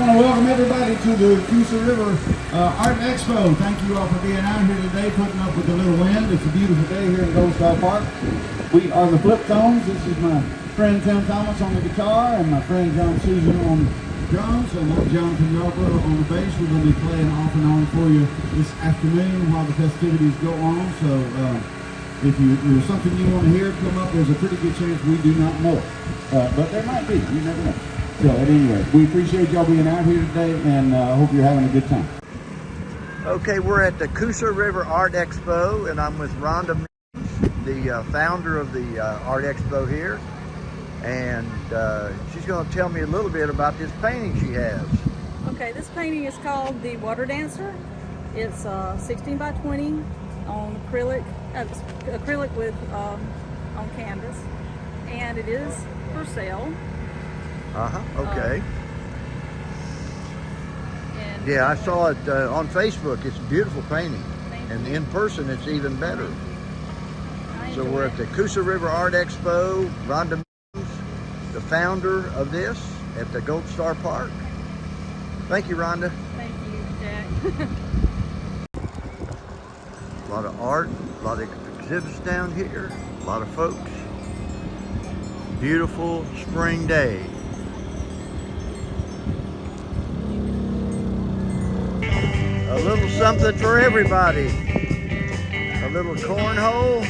want to welcome everybody to the Coosa River Art Expo. Thank you all for being out here today, putting up with the little wind. It's a beautiful day here in Gold Star Park. We are the Flip Tones. This is my friend Tim Thomas on the guitar and my friend John Susan on drums, and I'm Jonathan Yarper on the bass. We're going to be playing off and on for you this afternoon while the festivities go on. So if there's something you want to hear come up, there's a pretty good chance we do not know it. But there might be. You never know. So at any rate, we appreciate y'all being out here today, and hope you're having a good time. Okay, we're at the Coosa River Art Expo, and I'm with Rhonda, the founder of the Art Expo here. And she's going to tell me a little bit about this painting she has. Okay, this painting is called The Water Dancer. It's 16 by 20 on acrylic with on canvas, and it is for sale. Okay. Yeah, I saw it on Facebook. It's a beautiful painting, and in person it's even better. So we're at the Coosa River Art Expo. Rhonda, the founder of this, at the Gold Star Park. Thank you, Rhonda. Thank you, Jack. A lot of art, a lot of exhibits down here, a lot of folks. Beautiful spring day. A little something for everybody. A little cornhole.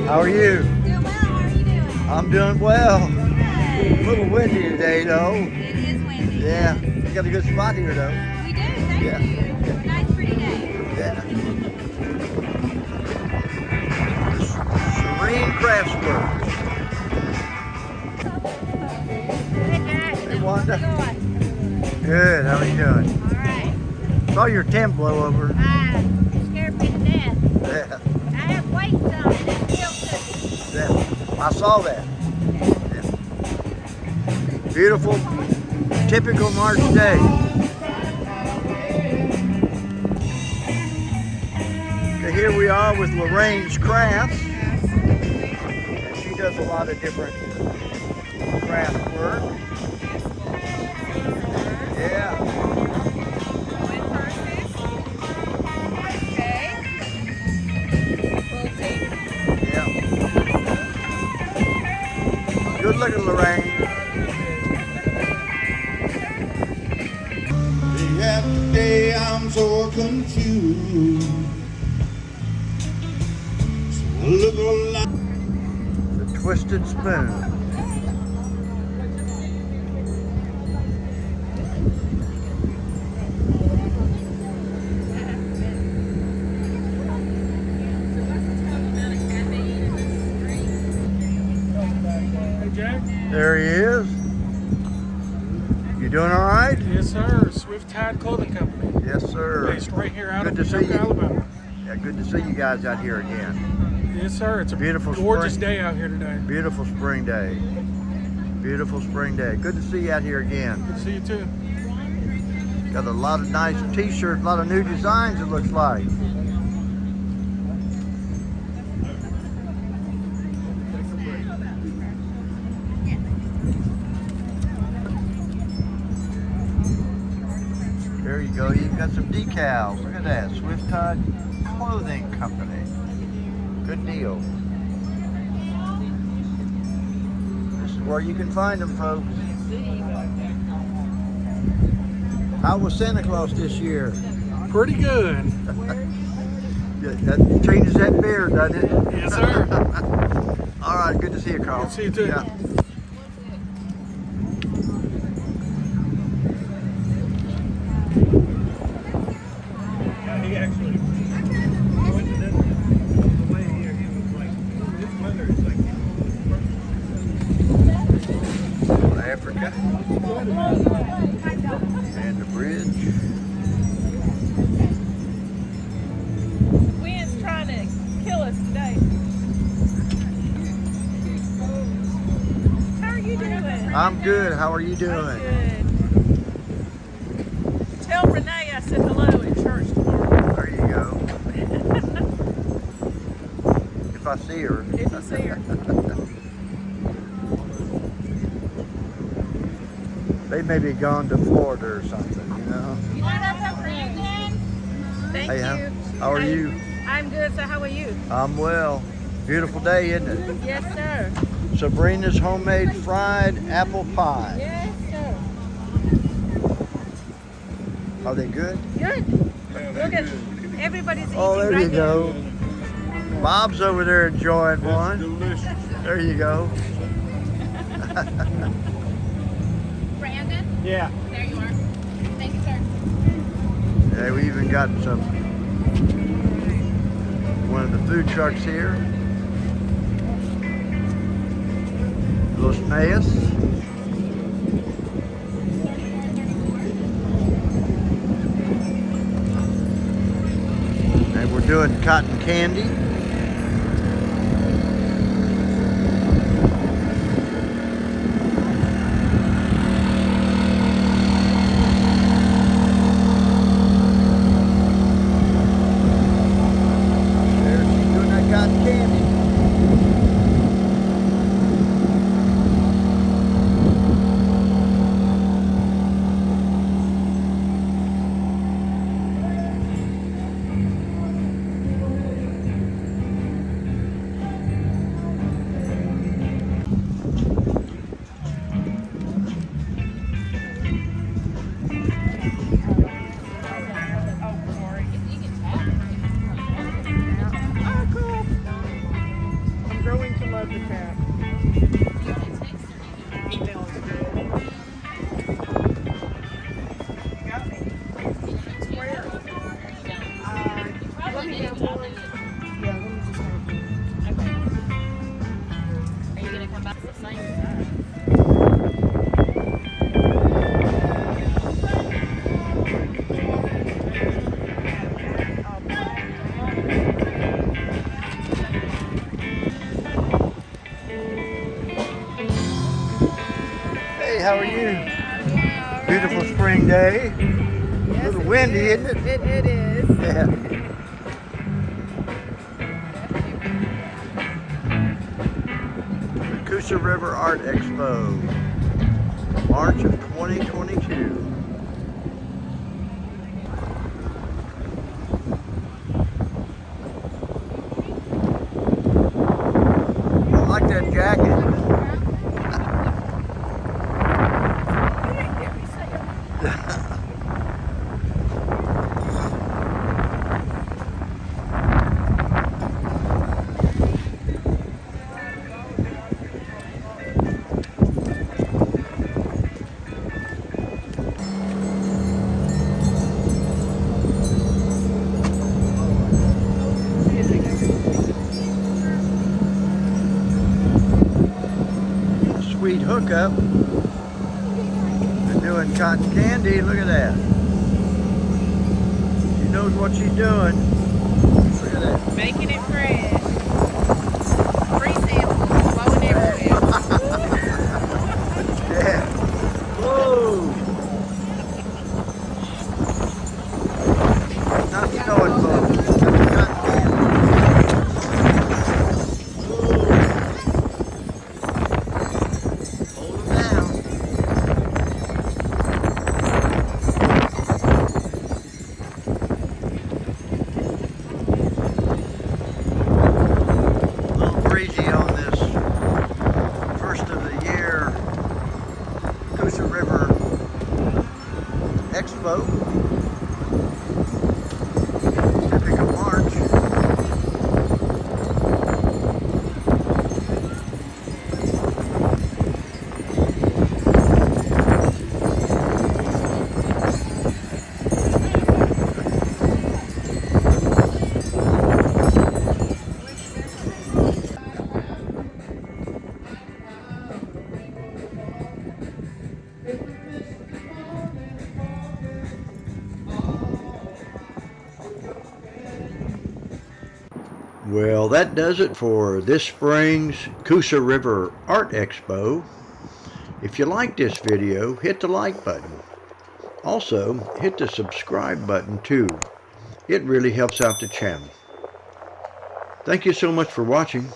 How are you? Doing well. How are you doing? I'm doing well. Good. A little windy today, though. It is windy. Yeah, we got a good spot here, though. We do. Thank Yeah. you. Nice, pretty day. Yeah. Serene Craftswork. Hey, Wanda. Good. How are you doing? All right. Saw your tent blow over. Scared me to death. Yeah. I have weights on it. It's still cooking. Yeah. I saw that. Yeah. Beautiful, typical March day. Okay, here we are with Lorraine's Crafts. And she does a lot of different craft work. Yeah. Yeah. Good looking, Lorraine. Day after day, I'm so confused. So look alive. The Twisted Spoon. There he is. You doing all right? Yes, sir. Swift Tide Clothing Company. Yes, sir. Based right here out Good of to see Weutmpka, you. Alabama. Yeah, good to see you guys out here again. Yes, sir. It's a Beautiful gorgeous spring. day out here today. Beautiful spring day. Beautiful spring day. Good to see you out here again. Good to see you too. Got a lot of nice t-shirts, a lot of new designs it looks like. There you go. You've got some decals. Look at that. Swift Tide Clothing Company. Good deal. This is where you can find them, folks. How was Santa Claus this year? Pretty good. Yeah, that changes that beard, doesn't it? Yes, sir. All right. Good to see you, Carl. Good to see you too. Yeah. He actually, the way he was like, this weather is like Africa. And the bridge. Wind's trying to kill us today. I'm good. How are you doing? Good. Tell Renee I said hello at church tomorrow. There you go. If I see her. If you see her. They may be gone to Florida or something, you know. You want up for you, Dan? Thank Hey, you. how are you? I'm good, so how are you? I'm well. Beautiful day, isn't it? Yes, sir. Sabrina's homemade fried apple pie. Yes, sir. Are they good? Good. Look at everybody's eating Oh, there right you go. Bob's over there enjoying one. Delicious. There you go. Brandon? Yeah. There you are. Thank you, sir. Yeah, we even got one of the food trucks here. Los Mayas. And we're doing cotton candy. There, she's doing that cotton candy. Oh, cool. I'm growing to love the cat. Email is good. Got me. Where? Let me have one. Yeah, let me just have one. Are you gonna come back to the same time? Hey, how are you? Beautiful spring day. A little windy, isn't it? It is. Yeah. The Coosa River Art Expo, March of 2022. I like that jacket. Sweet hookup. They're doing cotton candy. Look at that. She knows what she's doing. Look at that. Making it fresh. Free samples flowing everywhere. Yeah. Whoa. Not snowing, folks. Cotton candy. Hold them down. A little breezy on this first of the year Coosa River Expo. Typical March. Well, that does it for this spring's Coosa River Art Expo. If you like this video, hit the like button. Also, hit the subscribe button too. It really helps out the channel. Thank you so much for watching.